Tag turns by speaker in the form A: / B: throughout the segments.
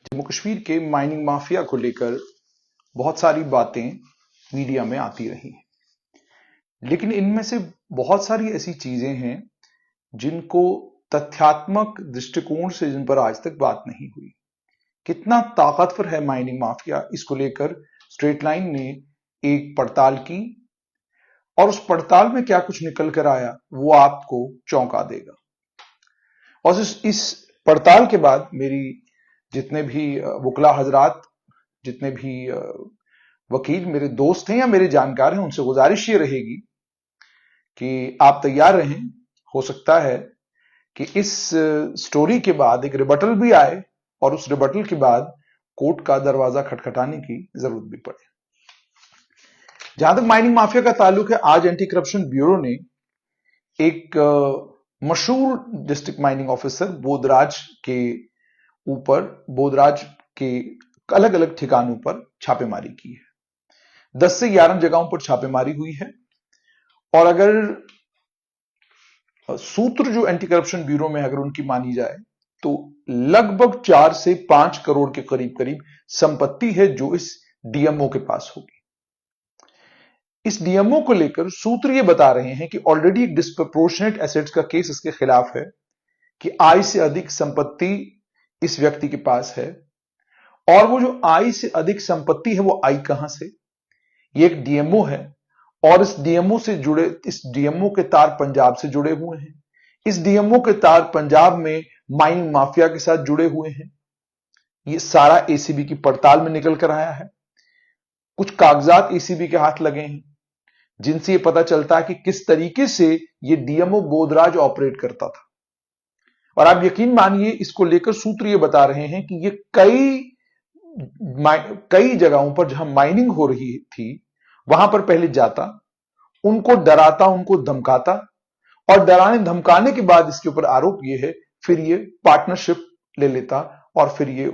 A: जम्मू कश्मीर के mining mafia को लेकर बहुत सारी बातें मीडिया में आती रही हैं, लेकिन इनमें से बहुत सारी ऐसी चीजें हैं जिनको तथ्यात्मक दृष्टिकोण से जिन पर आज तक बात नहीं हुई। कितना ताकतवर है माइनिंग माफिया, इसको लेकर स्ट्रेट लाइन ने एक पड़ताल की और उस पड़ताल में क्या कुछ निकल कर आया वो आपको चौंका देगा। और इस पड़ताल के बाद मेरी जितने भी वकला हजरात, जितने भी वकील मेरे दोस्त हैं या मेरे जानकार हैं, उनसे गुजारिश ये रहेगी कि आप तैयार रहें। हो सकता है कि इस स्टोरी के बाद एक रिबटल भी आए और उस रिबटल के बाद कोर्ट का दरवाजा खटखटाने की जरूरत भी पड़े। जहां तक माइनिंग माफिया का ताल्लुक है, आज एंटी करप्शन ब्यूरो ने एक मशहूर डिस्ट्रिक्ट माइनिंग ऑफिसर बोधराज के अलग अलग ठिकानों पर छापेमारी की है। 10 से 11 जगहों पर छापेमारी हुई है और अगर सूत्र जो एंटी करप्शन ब्यूरो में अगर उनकी मानी जाए तो लगभग 4 से 5 करोड़ के करीब करीब संपत्ति है जो इस डीएमओ के पास होगी। इस डीएमओ को लेकर सूत्र ये बता रहे हैं कि ऑलरेडी एक डिस्प्रपोर्शनेट एसेट्स का केस इसके खिलाफ है कि आय से अधिक संपत्ति इस व्यक्ति के पास है। और वो जो आय से अधिक संपत्ति है वो आई कहां से? ये एक डीएमओ है और इस डीएमओ के तार पंजाब से जुड़े हुए हैं। इस डीएमओ के तार पंजाब में माइनिंग माफिया के साथ जुड़े हुए हैं। ये सारा एसीबी की पड़ताल में निकल कर आया है। कुछ कागजात एसीबी के हाथ लगे हैं जिनसे ये पता चलता है कि किस तरीके से ये डीएमओ बोधराज ऑपरेट करता था। और आप यकीन मानिए, इसको लेकर सूत्र ये बता रहे हैं कि ये कई जगहों पर जहां माइनिंग हो रही थी वहां पर पहले जाता, उनको डराता, उनको धमकाता और डराने धमकाने के बाद इसके ऊपर आरोप ये है, फिर ये पार्टनरशिप ले लेता और फिर ये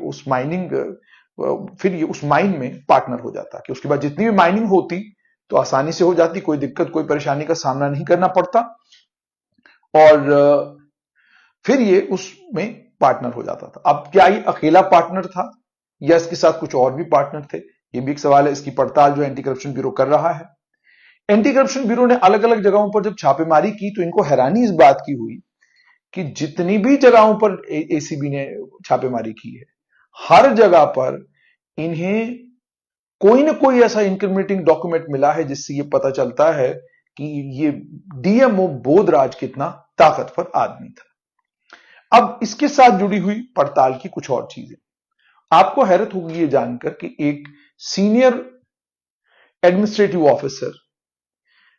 A: उस माइन में पार्टनर हो जाता कि उसके बाद जितनी भी माइनिंग होती तो आसानी से हो जाती, कोई दिक्कत कोई परेशानी का सामना नहीं करना पड़ता और फिर ये उसमें पार्टनर हो जाता था। अब क्या ये अकेला पार्टनर था या इसके साथ कुछ और भी पार्टनर थे? ये भी एक सवाल है। इसकी पड़ताल जो एंटी करप्शन ब्यूरो कर रहा है। एंटी करप्शन ब्यूरो ने अलग अलग जगहों पर जब छापेमारी की तो इनको हैरानी इस बात की हुई कि जितनी भी जगहों पर एसीबी ने छापेमारी की है, हर जगह पर इन्हें कोई ना कोई ऐसा इंक्रिमिनेटिंग डॉक्यूमेंट मिला है जिससे यह पता चलता है कि ये डीएमओ बोधराज कितना ताकतवर आदमी था। अब इसके साथ जुड़ी हुई पड़ताल की कुछ और चीजें आपको हैरत होगी ये जानकर कि एक सीनियर एडमिनिस्ट्रेटिव ऑफिसर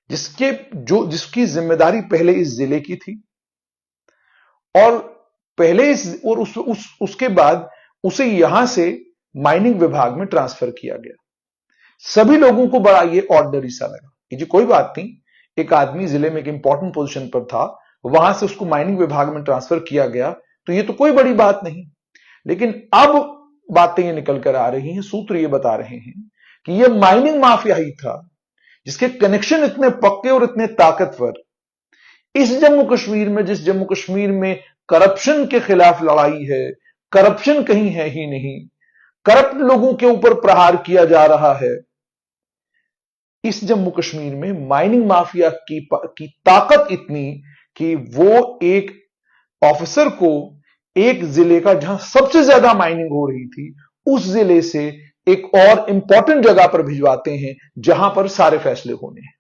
A: जिसकी जिम्मेदारी पहले इस जिले की थी और उसके बाद उसे यहां से माइनिंग विभाग में ट्रांसफर किया गया। सभी लोगों को बड़ा ये ऑर्डिनरी सा लगा कि जी कोई बात नहीं, एक आदमी जिले में एक इंपॉर्टेंट पोजीशन पर था, वहां से उसको माइनिंग विभाग में ट्रांसफर किया गया तो ये तो कोई बड़ी बात नहीं। लेकिन अब बातें ये निकल कर आ रही हैं, सूत्र ये बता रहे हैं कि ये माइनिंग माफिया ही था जिसके कनेक्शन इतने पक्के और इतने ताकतवर इस जम्मू कश्मीर में, जिस जम्मू कश्मीर में करप्शन के खिलाफ लड़ाई है, करप्शन कहीं है ही नहीं, करप्ट लोगों के ऊपर प्रहार किया जा रहा है, इस जम्मू कश्मीर में माइनिंग माफिया की ताकत इतनी कि वो एक ऑफिसर को एक जिले का जहां सबसे ज्यादा माइनिंग हो रही थी उस जिले से एक और इंपॉर्टेंट जगह पर भिजवाते हैं जहां पर सारे फैसले होने हैं।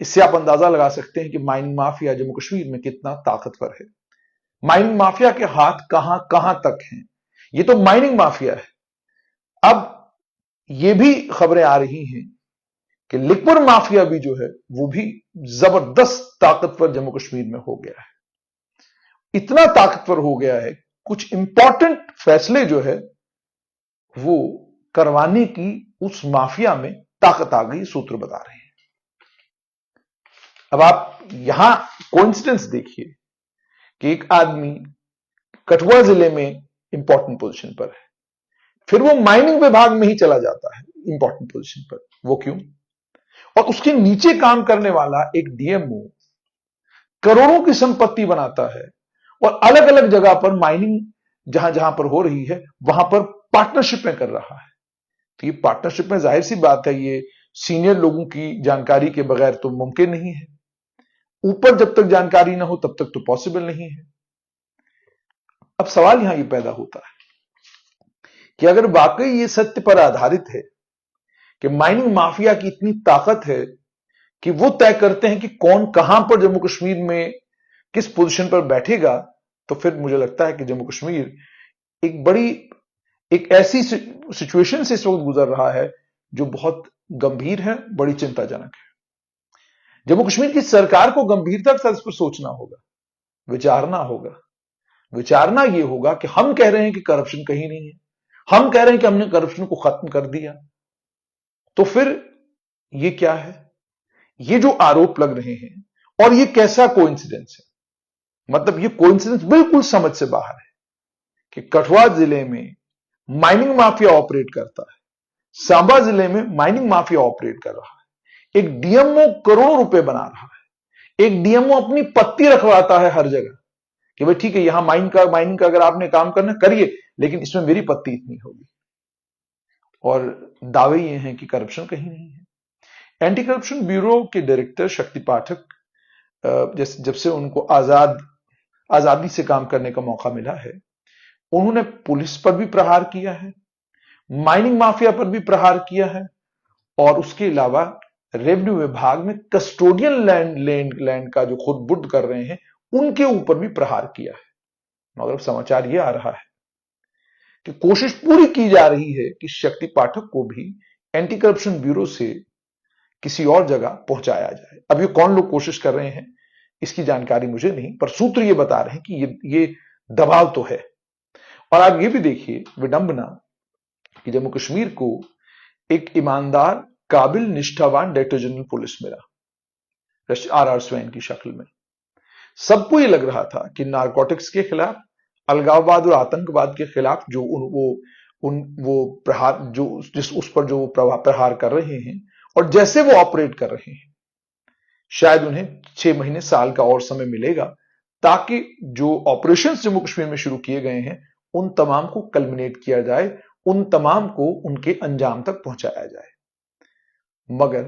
A: इससे आप अंदाजा लगा सकते हैं कि माइनिंग माफिया जम्मू कश्मीर में कितना ताकतवर है। माइनिंग माफिया के हाथ कहां कहां तक हैं, ये तो माइनिंग माफिया है। अब ये भी खबरें आ रही हैं कि लिक्विड माफिया भी जो है वो भी जबरदस्त ताकतवर जम्मू कश्मीर में हो गया है। इतना ताकतवर हो गया है, कुछ इंपॉर्टेंट फैसले जो है वो करवाने की उस माफिया में ताकत आ गई, सूत्र बता रहे हैं। अब आप यहां कोइंसिडेंस देखिए कि एक आदमी कठुआ जिले में इंपॉर्टेंट पोजीशन पर है, फिर वो माइनिंग विभाग में ही चला जाता है इंपॉर्टेंट पोजीशन पर। वो क्यों? और उसके नीचे काम करने वाला एक डीएमओ करोड़ों की संपत्ति बनाता है और अलग अलग जगह पर माइनिंग जहां जहां पर हो रही है वहां पर पार्टनरशिप में कर रहा है। तो ये पार्टनरशिप में जाहिर सी बात है ये सीनियर लोगों की जानकारी के बगैर तो मुमकिन नहीं है। ऊपर जब तक जानकारी ना हो तब तक तो पॉसिबल नहीं है। अब सवाल यहां ये पैदा होता है कि अगर वाकई ये सत्य पर आधारित है कि माइनिंग माफिया की इतनी ताकत है कि वो तय करते हैं कि कौन कहां पर जम्मू कश्मीर में किस पोजीशन पर बैठेगा, तो फिर मुझे लगता है कि जम्मू कश्मीर एक ऐसी सिचुएशन से इस वक्त गुजर रहा है जो बहुत गंभीर है, बड़ी चिंताजनक है। जम्मू कश्मीर की सरकार को गंभीरता के साथ इस पर सोचना होगा, विचारना होगा। विचारना यह होगा कि हम कह रहे हैं कि करप्शन कहीं नहीं है, हम कह रहे हैं कि हमने करप्शन को खत्म कर दिया, तो फिर ये क्या है? ये जो आरोप लग रहे हैं और ये कैसा कोइंसिडेंस है? मतलब ये कोइंसिडेंस बिल्कुल समझ से बाहर है कि कठुआ जिले में माइनिंग माफिया ऑपरेट करता है, सांबा जिले में माइनिंग माफिया ऑपरेट कर रहा है, एक डीएमओ करोड़ों रुपए बना रहा है, एक डीएमओ अपनी पत्ती रखवाता है हर जगह कि भाई ठीक है यहां माइनिंग का अगर आपने काम करना करिए, लेकिन इसमें मेरी पत्ती इतनी होगी। और दावे ये हैं कि करप्शन कहीं नहीं है। एंटी करप्शन ब्यूरो के डायरेक्टर शक्ति पाठक जब से उनको आजादी से काम करने का मौका मिला है, उन्होंने पुलिस पर भी प्रहार किया है, माइनिंग माफिया पर भी प्रहार किया है, और उसके अलावा रेवेन्यू विभाग में कस्टोडियन लैंड का जो खुद बुड कर रहे हैं उनके ऊपर भी प्रहार किया है। मगर समाचार यह आ रहा है कि कोशिश पूरी की जा रही है कि शक्ति पाठक को भी एंटी करप्शन ब्यूरो से किसी और जगह पहुंचाया जाए। अब ये कौन लोग कोशिश कर रहे हैं इसकी जानकारी मुझे नहीं, पर सूत्र ये बता रहे हैं कि ये दबाव तो है। और आप ये भी देखिए विडंबना कि जम्मू कश्मीर को एक ईमानदार, काबिल, निष्ठावान डायरेक्टर जनरल पुलिस मिला आर स्वैन की शक्ल में। सबको यह लग रहा था कि नारकोटिक्स के खिलाफ, अलगाववाद और आतंकवाद के खिलाफ जो वो प्रहार उस पर जो प्रहार कर रहे हैं और जैसे वो ऑपरेट कर रहे हैं, शायद उन्हें 6 महीने, साल का और समय मिलेगा ताकि जो ऑपरेशंस जम्मू कश्मीर में शुरू किए गए हैं उन तमाम को कल्मिनेट किया जाए, उन तमाम को उनके अंजाम तक पहुंचाया जाए। मगर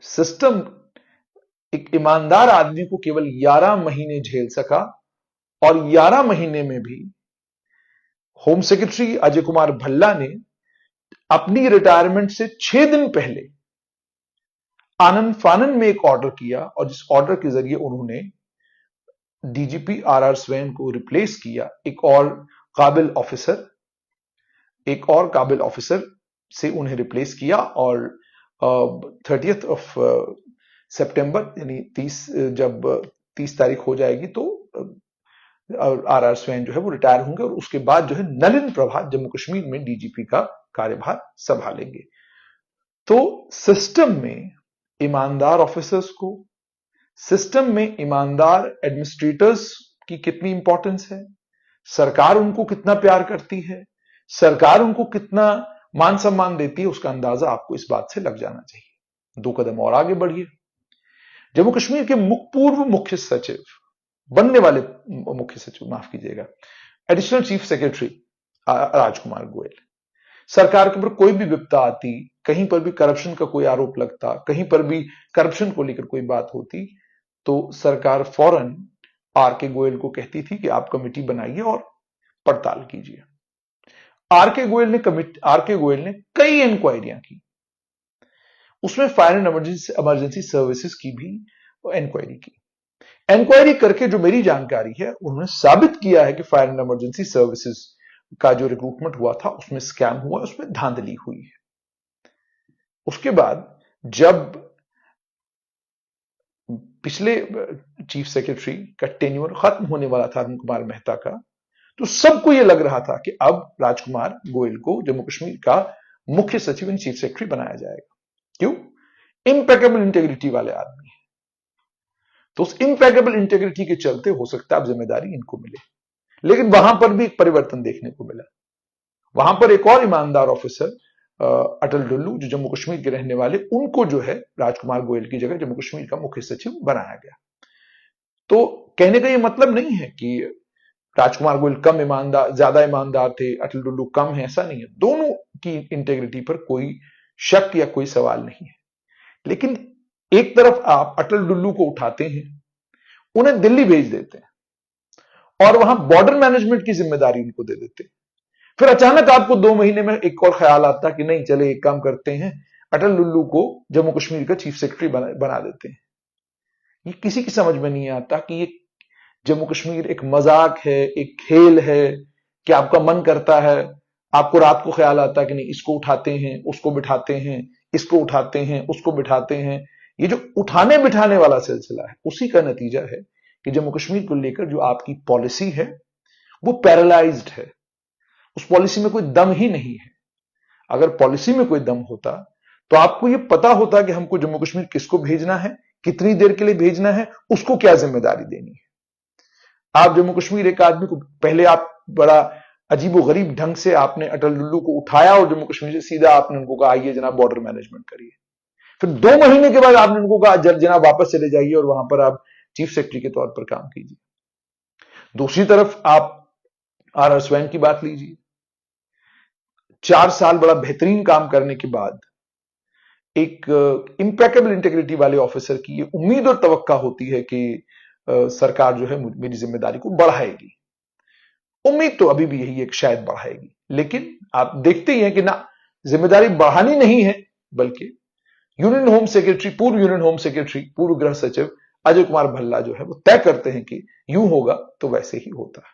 A: सिस्टम एक ईमानदार आदमी को केवल 11 महीने झेल सका, और 11 महीने में भी होम सेक्रेटरी अजय कुमार भल्ला ने अपनी रिटायरमेंट से 6 दिन पहले आनंद फानन में एक ऑर्डर किया, और जिस ऑर्डर के जरिए उन्होंने डीजीपी आर स्वैन को रिप्लेस किया एक और काबिल ऑफिसर से उन्हें रिप्लेस किया। और 30 सितंबर यानी 30 तारीख हो जाएगी तो आर स्वैन जो है वो रिटायर होंगे, और उसके बाद जो है नलिन प्रभात जम्मू कश्मीर में डीजीपी का कार्यभार संभालेंगे। तो सिस्टम में ईमानदार ऑफिसर्स को, सिस्टम में ईमानदार एडमिनिस्ट्रेटर्स की कितनी इंपॉर्टेंस है, सरकार उनको कितना प्यार करती है, सरकार उनको कितना मान सम्मान देती है, उसका अंदाजा आपको इस बात से लग जाना चाहिए। 2 कदम और आगे बढ़िए। जम्मू कश्मीर के पूर्व मुख्य सचिव, बनने वाले मुख्य सचिव, माफ कीजिएगा, एडिशनल चीफ सेक्रेटरी राजकुमार गोयल, सरकार के ऊपर कोई भी विपदा आती, कहीं पर भी करप्शन का कोई आरोप लगता, कहीं पर भी करप्शन को लेकर कोई बात होती, तो सरकार फौरन आर के गोयल को कहती थी कि आप कमेटी बनाइए और पड़ताल कीजिए। आर के गोयल ने कई इंक्वायरियां की, उसमें फायर एंड इमरजेंसी सर्विसेज की भी इंक्वायरी की। इंक्वायरी करके जो मेरी जानकारी है, उन्होंने साबित किया है कि फायर एंड इमरजेंसी सर्विसेज का जो रिक्रूटमेंट हुआ था उसमें स्कैम हुआ, उसमें धांधली हुई है। उसके बाद जब पिछले चीफ सेक्रेटरी का टेन्योर खत्म होने वाला था अरुण कुमार मेहता का, तो सबको यह लग रहा था कि अब राजकुमार गोयल को जम्मू कश्मीर का मुख्य सचिव एंड चीफ सेक्रेटरी बनाया जाएगा। क्यों? इंपेकेबल इंटेग्रिटी वाले आदमी है, तो उस इंपेकेबल इंटेग्रिटी के चलते हो सकता है अब जिम्मेदारी इनको मिले। लेकिन वहां पर भी एक परिवर्तन देखने को मिला। वहां पर एक और ईमानदार ऑफिसर अटल डुल्लू, जो जम्मू कश्मीर के रहने वाले, उनको जो है राजकुमार गोयल की जगह जम्मू कश्मीर का मुख्य सचिव बनाया गया। तो कहने का यह मतलब नहीं है कि राजकुमार गोयल कम ईमानदार, ज्यादा ईमानदार थे, अटल डुल्लू कम है, ऐसा नहीं है। दोनों की इंटेग्रिटी पर कोई शक या कोई सवाल नहीं है। लेकिन एक तरफ आप अटल डुल्लू को उठाते हैं, उन्हें दिल्ली भेज देते हैं और वहां बॉर्डर मैनेजमेंट की जिम्मेदारी उनको दे देते हैं। फिर अचानक आपको 2 महीने में एक और ख्याल आता कि नहीं, चले एक काम करते हैं, अटल डुल्लू को जम्मू कश्मीर का चीफ सेक्रेटरी बना देते हैं। ये किसी की समझ में नहीं आता कि ये जम्मू कश्मीर एक मजाक है, एक खेल है, कि आपका मन करता है, आपको रात को ख्याल आता है कि नहीं, इसको उठाते हैं, उसको बिठाते हैं, इसको उठाते हैं, उसको बिठाते हैं। ये जो उठाने बिठाने वाला सिलसिला है, उसी का नतीजा है कि जम्मू कश्मीर को लेकर जो आपकी पॉलिसी है वो पैरालाइज्ड है। उस पॉलिसी में कोई दम ही नहीं है। अगर पॉलिसी में कोई दम होता तो आपको यह पता होता कि हमको जम्मू कश्मीर किसको भेजना है, कितनी देर के लिए भेजना है, उसको क्या जिम्मेदारी देनी है। आप जम्मू कश्मीर एक आदमी को पहले आप बड़ा अजीबो गरीब ढंग से आपने अटल डुल्लू को उठाया और जम्मू कश्मीर से सीधा आपने उनको कहा आइए जनाब बॉर्डर मैनेजमेंट करिए। फिर 2 महीने के बाद आपने उनको कहा जनाब वापस चले जाइए और वहां पर आप चीफ सेक्रेटरी के तौर पर काम कीजिए। दूसरी तरफ आप आर स्वैन की बात लीजिए। 4 साल बड़ा बेहतरीन काम करने के बाद एक इंपेकेबल इंटेग्रिटी वाले ऑफिसर की ये उम्मीद और तवक्का होती है कि सरकार जो है मेरी जिम्मेदारी को बढ़ाएगी। उम्मीद तो अभी भी यही है कि शायद बढ़ाएगी, लेकिन आप देखते ही हैं कि ना, जिम्मेदारी बढ़ानी नहीं है, बल्कि यूनियन होम सेक्रेटरी, पूर्व यूनियन होम सेक्रेटरी, पूर्व गृह सचिव अजय कुमार भल्ला जो है वो तय करते हैं कि यूं होगा तो वैसे ही होता है।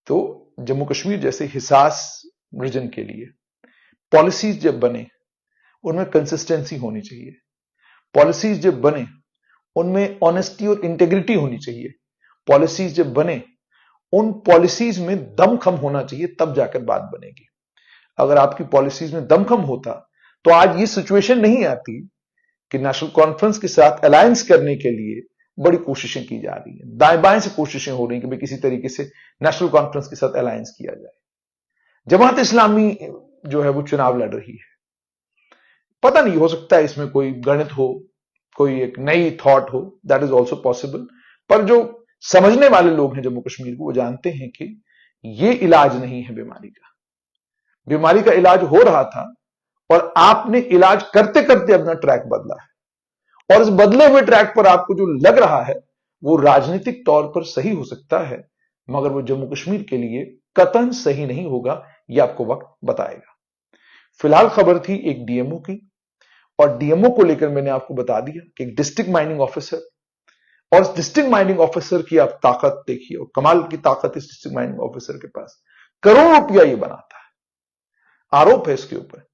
A: तो जम्मू कश्मीर जैसे हिसास रीजन के लिए पॉलिसीज जब बने उनमें कंसिस्टेंसी होनी चाहिए। पॉलिसीज जब बने उनमें ऑनेस्टी और इंटेग्रिटी होनी चाहिए। पॉलिसीज जब बने उन पॉलिसीज में दमखम होना चाहिए, तब जाकर बात बनेगी। अगर आपकी पॉलिसीज में दमखम होता तो आज ये सिचुएशन नहीं आती कि नेशनल कॉन्फ्रेंस के साथ अलायंस करने के लिए बड़ी कोशिशें की जा रही हैं, दाएं बाएं से कोशिशें हो रही हैं कि भाई किसी तरीके से नेशनल कॉन्फ्रेंस के साथ अलायंस किया जाए। जमात इस्लामी जो है वो चुनाव लड़ रही है। पता नहीं, हो सकता है इसमें कोई गणित हो, कोई एक नई थॉट हो, दैट इज ऑल्सो पॉसिबल। पर जो समझने वाले लोग हैं जम्मू कश्मीर को, वो जानते हैं कि ये इलाज नहीं है बीमारी का। बीमारी का इलाज हो रहा था और आपने इलाज करते करते अपना ट्रैक बदला है, और इस बदले हुए ट्रैक पर आपको जो लग रहा है वो राजनीतिक तौर पर सही हो सकता है, मगर वो जम्मू कश्मीर के लिए कतई सही नहीं होगा। यह आपको वक्त बताएगा। फिलहाल खबर थी एक डीएमओ की, और डीएमओ को लेकर मैंने आपको बता दिया कि एक डिस्ट्रिक्ट माइनिंग ऑफिसर, और इस डिस्ट्रिक्ट माइनिंग ऑफिसर की आप ताकत देखिए, और कमाल की ताकत इस डिस्ट्रिक्ट माइनिंग ऑफिसर के पास, करोड़ों रुपया ये बनाता है, आरोप है इसके ऊपर।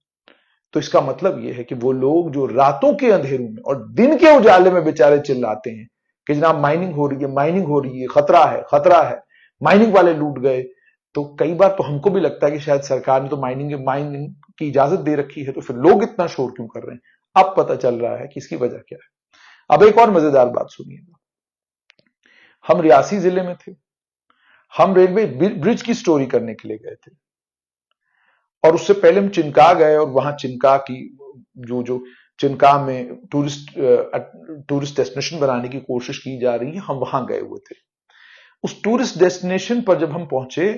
A: तो इसका मतलब यह है कि वो लोग जो रातों के अंधेरों में और दिन के उजाले में बेचारे चिल्लाते हैं कि जनाब माइनिंग हो रही है, माइनिंग हो रही है, खतरा है, खतरा है, माइनिंग वाले लूट गए, तो कई बार तो हमको भी लगता है कि शायद सरकार ने तो माइनिंग की इजाजत दे रखी है, तो फिर लोग इतना शोर क्यों कर रहे हैं। अब पता चल रहा है कि इसकी वजह क्या है। अब एक और मजेदार बात सुनिएगा। हम रियासी जिले में थे, हम रेलवे ब्रिज की स्टोरी करने के लिए गए थे, और उससे पहले हम चिनका गए, और वहां चिनका की जो चिनका में टूरिस्ट डेस्टिनेशन बनाने की कोशिश की जा रही है, हम वहां गए हुए थे। उस टूरिस्ट डेस्टिनेशन पर जब हम पहुंचे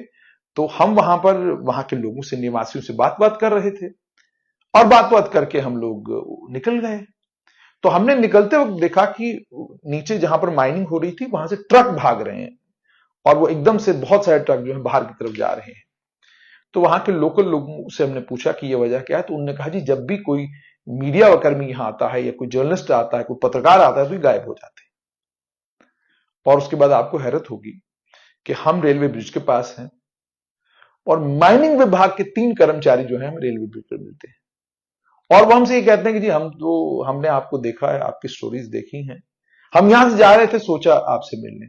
A: तो हम वहां पर वहां के लोगों से, निवासियों से बात कर रहे थे, और बात करके हम लोग निकल गए। तो हमने निकलते वक्त देखा कि नीचे जहां पर माइनिंग हो रही थी वहां से ट्रक भाग रहे हैं, और वो एकदम से बहुत सारे ट्रक जो है बाहर की तरफ जा रहे हैं। तो वहां के लोकल लोगों से हमने पूछा कि ये वजह क्या है, तो उन्होंने कहा जी जब भी कोई मीडिया कर्मी यहां आता है, या कोई जर्नलिस्ट आता है, कोई पत्रकार आता है, तो ये गायब हो जाते हैं। और उसके बाद आपको हैरत होगी कि हम रेलवे ब्रिज के पास हैं, और माइनिंग विभाग के 3 कर्मचारी जो हैं हमें रेलवे ब्रिज पर मिलते हैं, और वो हमसे ये कहते हैं कि जी हमने आपको देखा है, आपकी स्टोरीज देखी हैं, हम यहां से जा रहे थे, सोचा आपसे मिलने।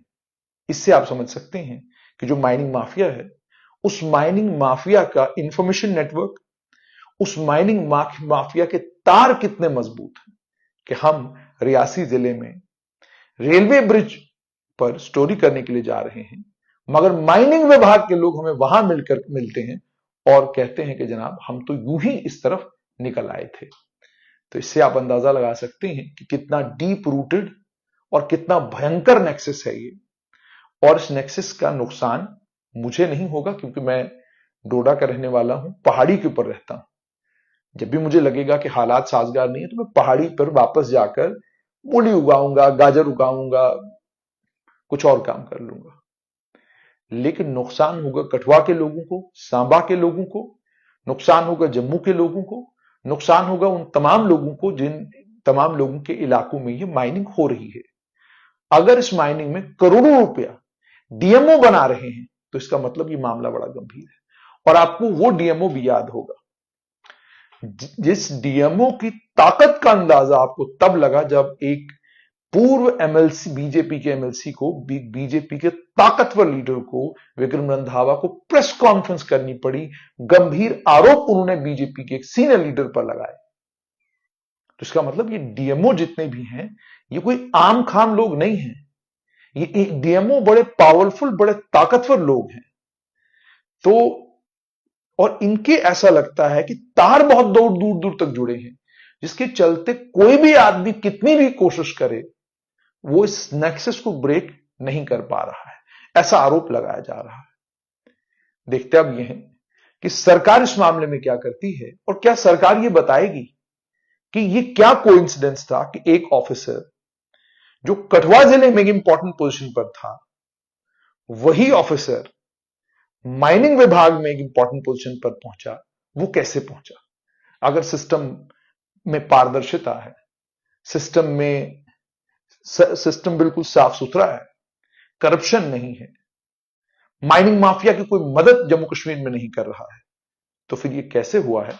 A: इससे आप समझ सकते हैं कि जो माइनिंग माफिया है, उस माइनिंग माफिया का इंफॉर्मेशन नेटवर्क, उस माइनिंग माफिया के तार कितने मजबूत हैं कि हम रियासी जिले में रेलवे ब्रिज पर स्टोरी करने के लिए जा रहे हैं, मगर माइनिंग विभाग के लोग हमें वहां मिलते हैं और कहते हैं कि जनाब हम तो यूं ही इस तरफ निकल आए थे। तो इससे आप अंदाजा लगा सकते हैं कि कितना डीप रूटेड और कितना भयंकर नेक्सस है ये। और इस नेक्सस का नुकसान मुझे नहीं होगा क्योंकि मैं डोडा का रहने वाला हूं, पहाड़ी के ऊपर रहता हूं। जब भी मुझे लगेगा कि हालात साजगार नहीं है तो मैं पहाड़ी पर वापस जाकर मूली उगाऊंगा, गाजर उगाऊंगा, कुछ और काम कर लूंगा। लेकिन नुकसान होगा कठुआ के लोगों को, सांबा के लोगों को, नुकसान होगा जम्मू के लोगों को, नुकसान होगा उन तमाम लोगों को जिन तमाम लोगों के इलाकों में ये माइनिंग हो रही है। अगर इस माइनिंग में करोड़ों रुपया डीएमओ बना रहे हैं तो इसका मतलब ये मामला बड़ा गंभीर है। और आपको वो डीएमओ भी याद होगा जिस डीएमओ की ताकत का अंदाजा आपको तब लगा जब एक पूर्व एमएलसी, बीजेपी के एमएलसी को, बीजेपी के ताकतवर लीडर को, विक्रम रंधावा को प्रेस कॉन्फ्रेंस करनी पड़ी। गंभीर आरोप उन्होंने बीजेपी के एक सीनियर लीडर पर लगाए। तो इसका मतलब ये डीएमओ जितने भी हैं ये कोई आम खाम लोग नहीं हैं। ये एक डीएमओ बड़े पावरफुल, बड़े ताकतवर लोग हैं। तो और इनके ऐसा लगता है कि तार बहुत दूर दूर दूर तक जुड़े हैं, जिसके चलते कोई भी आदमी कितनी भी कोशिश करे वो इस नेक्सस को ब्रेक नहीं कर पा रहा है, ऐसा आरोप लगाया जा रहा है। देखते अब यह है कि सरकार इस मामले में क्या करती है और क्या सरकार ये बताएगी कि ये क्या कोइंसिडेंस था कि एक ऑफिसर जो कठुआ जिले में इंपॉर्टेंट पोजीशन पर था, वही ऑफिसर माइनिंग विभाग में एक इंपॉर्टेंट पोजीशन पर पहुंचा। वो कैसे पहुंचा? अगर सिस्टम में पारदर्शिता है, सिस्टम बिल्कुल साफ सुथरा है, करप्शन नहीं है, माइनिंग माफिया की कोई मदद जम्मू कश्मीर में नहीं कर रहा है, तो फिर ये कैसे हुआ है?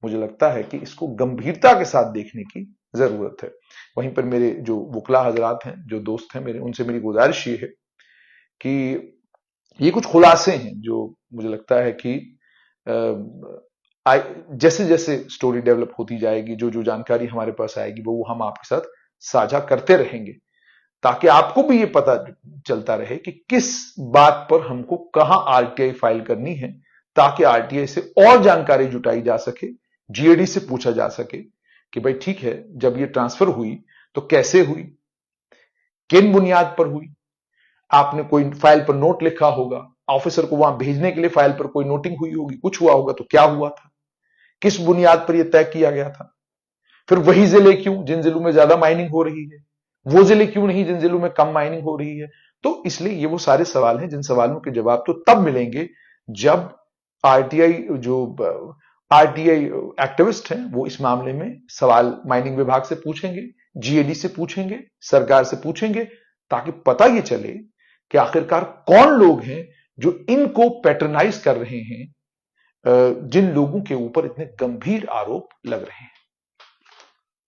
A: मुझे लगता है कि इसको गंभीरता के साथ देखने की जरूरत है। वहीं पर मेरे जो वकला हजरात हैं, जो दोस्त हैं मेरे, उनसे मेरी गुजारिश ये है कि ये कुछ खुलासे हैं जो मुझे लगता है कि जैसे जैसे स्टोरी डेवलप होती जाएगी, जो जो जानकारी हमारे पास आएगी वो हम आपके साथ साझा करते रहेंगे, ताकि आपको भी ये पता चलता रहे कि किस बात पर हमको कहां आरटीआई फाइल करनी है, ताकि आरटीआई से और जानकारी जुटाई जा सके, जीएडी से पूछा जा सके कि भाई ठीक है, जब ये ट्रांसफर हुई तो कैसे हुई, किन बुनियाद पर हुई। आपने कोई फाइल पर नोट लिखा होगा, ऑफिसर को वहां भेजने के लिए फाइल पर कोई नोटिंग हुई होगी, कुछ हुआ होगा, तो क्या हुआ था, किस बुनियाद पर यह तय किया गया था। फिर वही जिले क्यों जिन जिलों में ज्यादा माइनिंग हो रही है, वो जिले क्यों नहीं जिन जिलों में कम माइनिंग हो रही है। तो इसलिए ये वो सारे सवाल हैं जिन सवालों के जवाब तो तब मिलेंगे जब आरटीआई एक्टिविस्ट हैं वो इस मामले में सवाल माइनिंग विभाग से पूछेंगे, जीएडी से पूछेंगे, सरकार से पूछेंगे, ताकि पता ये चले कि आखिरकार कौन लोग हैं जो इनको पैटर्नाइज कर रहे हैं, जिन लोगों के ऊपर इतने गंभीर आरोप लग रहे हैं।